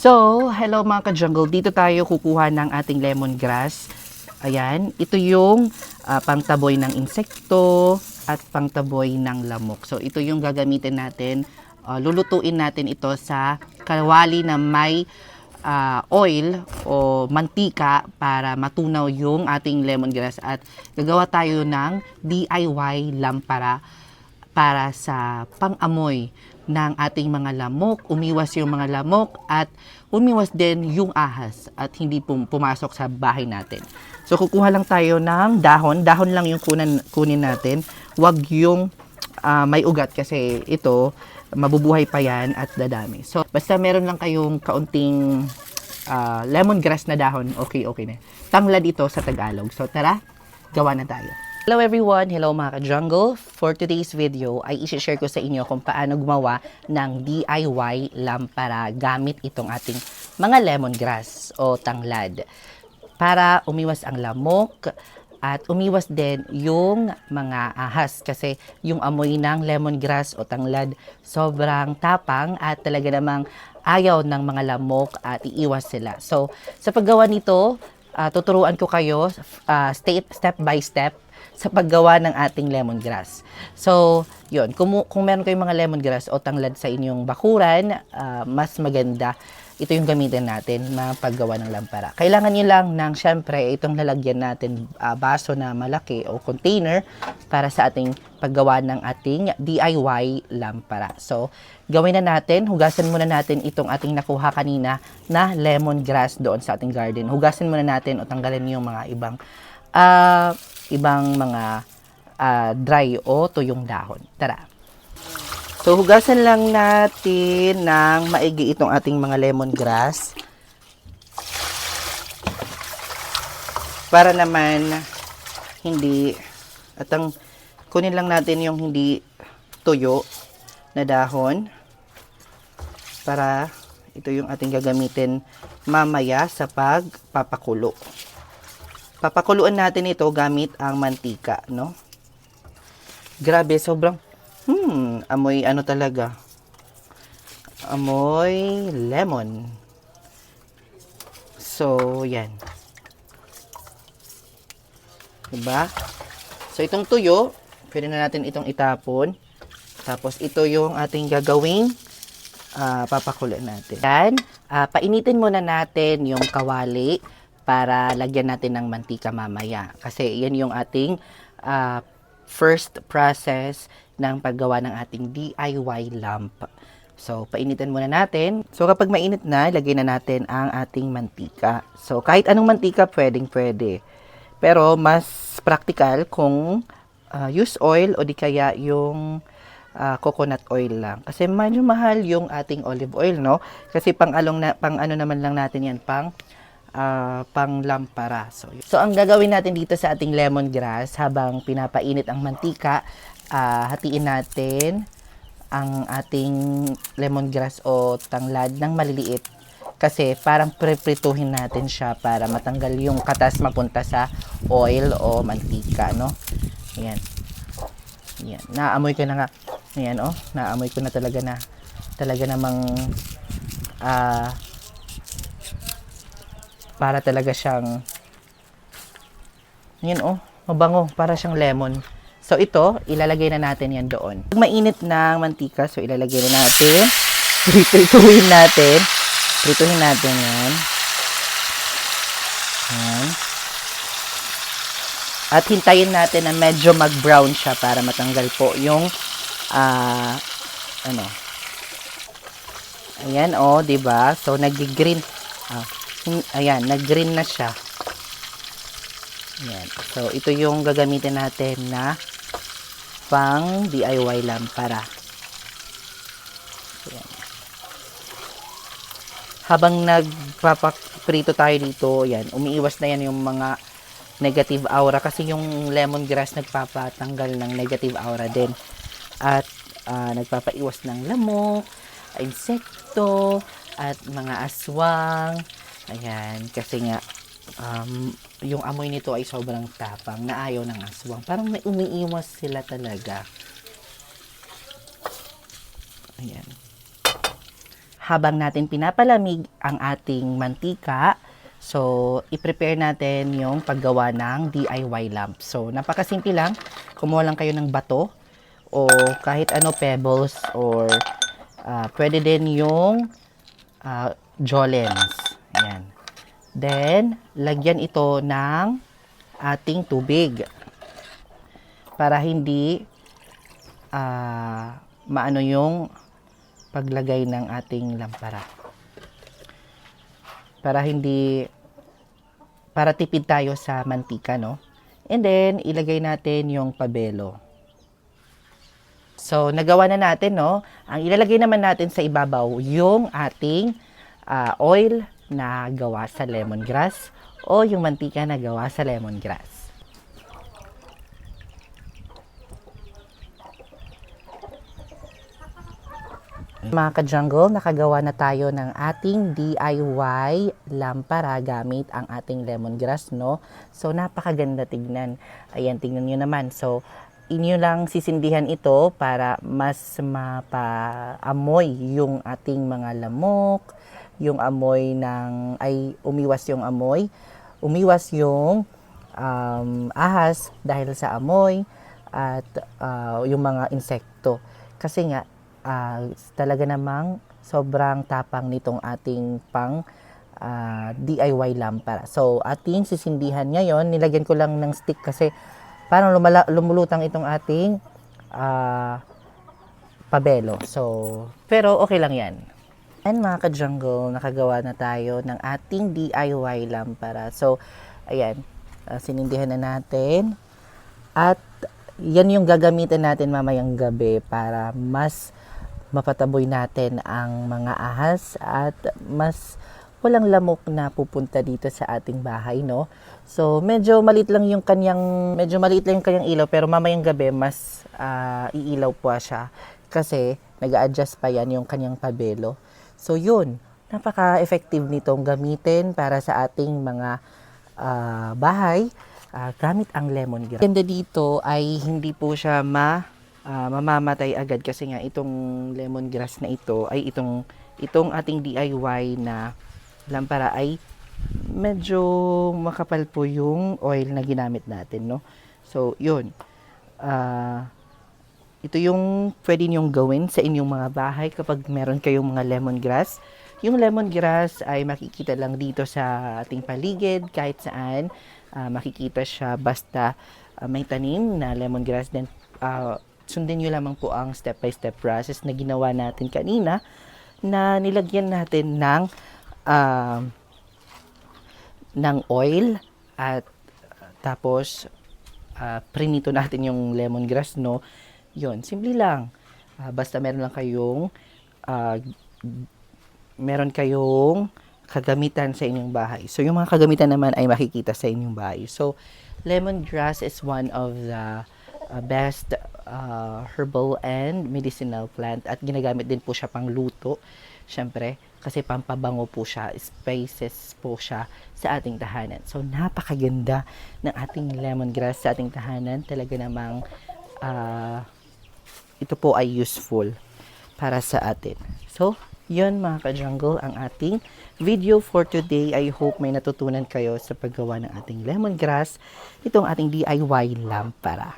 So, hello mga ka-jungle. Dito tayo kukuha ng ating lemongrass. Ayan, ito yung pangtaboy ng insekto at pangtaboy ng lamok. So, ito yung gagamitin natin. Lulutuin natin ito sa kawali na may oil o mantika para matunaw yung ating lemongrass. At gagawa tayo ng DIY lampara para sa pang-amoy ng ating mga lamok, umiwas yung mga lamok at umiwas din yung ahas at hindi pumasok sa bahay natin. So kukuha lang tayo ng dahon, dahon lang yung kunin natin, wag yung may ugat kasi ito mabubuhay pa yan at dadami. So basta meron lang kayong kaunting lemongrass na dahon, okay na. Tanglad ito sa Tagalog. So tara, gawa na tayo. Hello everyone! Hello mga ka-jungle! For today's video ay isi-share ko sa inyo kung paano gumawa ng DIY lampara gamit itong ating mga lemongrass o tanglad para umiwas ang lamok at umiwas din yung mga ahas kasi yung amoy ng lemongrass o tanglad sobrang tapang at talaga namang ayaw ng mga lamok at iiwas sila. So sa paggawa nito, tuturuan ko kayo step by step sa paggawa ng ating lemongrass. So, yun. Kung meron kayong mga lemongrass o tanglad sa inyong bakuran, mas maganda. Ito yung gamitin natin na paggawa ng lampara. Kailangan nyo lang ng, syempre, itong lalagyan natin baso na malaki o container para sa ating paggawa ng ating DIY lampara. So, gawin na natin. Hugasan muna natin itong ating nakuha kanina na lemongrass doon sa ating garden. Hugasan muna natin o tanggalin yung mga ibang mga dry o tuyong dahon. Tara. So, hugasan lang natin ng maigi itong ating mga lemongrass. Para naman hindi, kunin lang natin yung hindi tuyo na dahon. Para ito yung ating gagamitin mamaya sa pagpapakulo. Papakuluan natin ito gamit ang mantika, no? Grabe, sobrang, amoy ano talaga. Amoy lemon. So, yan. Diba? So, itong tuyo, pwede na natin itong itapon. Tapos, ito yung ating gagawing papakuluan natin. Yan, painitin muna natin yung kawali para lagyan natin ng mantika mamaya. Kasi yan yung ating first process ng paggawa ng ating DIY lamp. So, painitin muna natin. So, kapag mainit na, lagay na natin ang ating mantika. So, kahit anong mantika, pwede. Pero, mas practical kung use oil o di kaya yung coconut oil lang. Kasi medyo mahal yung ating olive oil, no? Kasi pang ano naman lang natin yan, pang lampara. So, ang gagawin natin dito sa ating lemongrass habang pinapainit ang mantika, hatiin natin ang ating lemongrass o tanglad ng maliliit. Kasi parang preprituhin natin siya para matanggal yung katas mapunta sa oil o mantika, no? Ayan. Ayan. Naamoy ko na nga. Ayan, oh. Naamoy ko na talaga namang para talaga siyang yan mabango, para siyang lemon. So ito, ilalagay na natin yan doon. Pag mainit na mantika, so ilalagay na natin. Prituhin natin yan. Yan. At hintayin natin na medyo mag-brown siya para matanggal po yung ayan, diba? So nag-green. Ayan, nag-green na siya. Ayan. So, ito yung gagamitin natin na pang DIY lampara. Ayan. Habang nagpapaprito tayo dito, ayan, umiiwas na yan yung mga negative aura kasi yung lemongrass nagpapatanggal ng negative aura din. At nagpapaiwas ng lamok, insekto, at mga aswang. Ayan, kasi nga, yung amoy nito ay sobrang tapang na ayaw ng aswang. Parang may umiiwas sila talaga. Ayan. habang natin pinapalamig ang ating mantika, so i-prepare natin yung paggawa ng DIY lamp. So napakasimple lang, kumuha lang kayo ng bato o kahit ano, pebbles, or pwede din yung Jolens. Ayan. Then, lagyan ito ng ating tubig para hindi maano yung paglagay ng ating lampara. Para tipid tayo sa mantika, no? And then, ilagay natin yung pabelo. So, nagawa na natin, no? Ang ilalagay naman natin sa ibabaw, yung ating oil na gawa sa lemongrass o yung mantika na gawa sa lemongrass. Mga ka-jungle, nakagawa na tayo ng ating DIY lampara gamit ang ating lemongrass, no? So, napakaganda tignan. Ayan, tignan nyo naman. So, inyo lang sisindihan ito para mas mapaamoy yung ating mga lamok, yung amoy umiwas yung ahas dahil sa amoy, at yung mga insekto. Kasi nga, talaga namang sobrang tapang nitong ating pang DIY lampara. So, ating sisindihan ngayon, nilagyan ko lang ng stick kasi parang lumulutang itong ating pabelo. So, pero okay lang yan. And mga ka-jungle, nakagawa na tayo ng ating DIY lampara. So, ayan, sinindihan na natin. At yan yung gagamitin natin mamayang gabi para mas mapataboy natin ang mga ahas at mas walang lamok na pupunta dito sa ating bahay, no? So, medyo maliit lang yung kanyang ilaw, pero mamayang gabi mas iilaw po siya kasi nag-a-adjust pa yan yung kanyang pabelo. So, yun, napaka-effective nitong gamitin para sa ating mga bahay gamit ang lemongrass. Ganda dito ay hindi po siya mamamatay agad kasi nga itong lemongrass na ito ay itong ating DIY na lampara ay medyo makapal po yung oil na ginamit natin, no? So, yun. Ito yung pwede niyong gawin sa inyong mga bahay kapag meron kayong mga lemongrass. Yung lemongrass ay makikita lang dito sa ating paligid, kahit saan. Makikita siya basta may tanim na lemongrass. Then, sundin nyo lamang po ang step-by-step process na ginawa natin kanina, na nilagyan natin ng oil at tapos prinito natin yung lemongrass, no? Yun, simple lang. Basta meron kayong kagamitan sa inyong bahay. So, yung mga kagamitan naman ay makikita sa inyong bahay. So, lemongrass is one of the best herbal and medicinal plant, at ginagamit din po siya pang luto. Syempre, kasi pampabango po siya, spices po siya sa ating tahanan. So, napakaganda ng ating lemongrass sa ating tahanan. Talaga namang ito po ay useful para sa atin. So, yun mga ka-jungle ang ating video for today. I hope may natutunan kayo sa paggawa ng ating lemongrass, itong ating DIY lampara.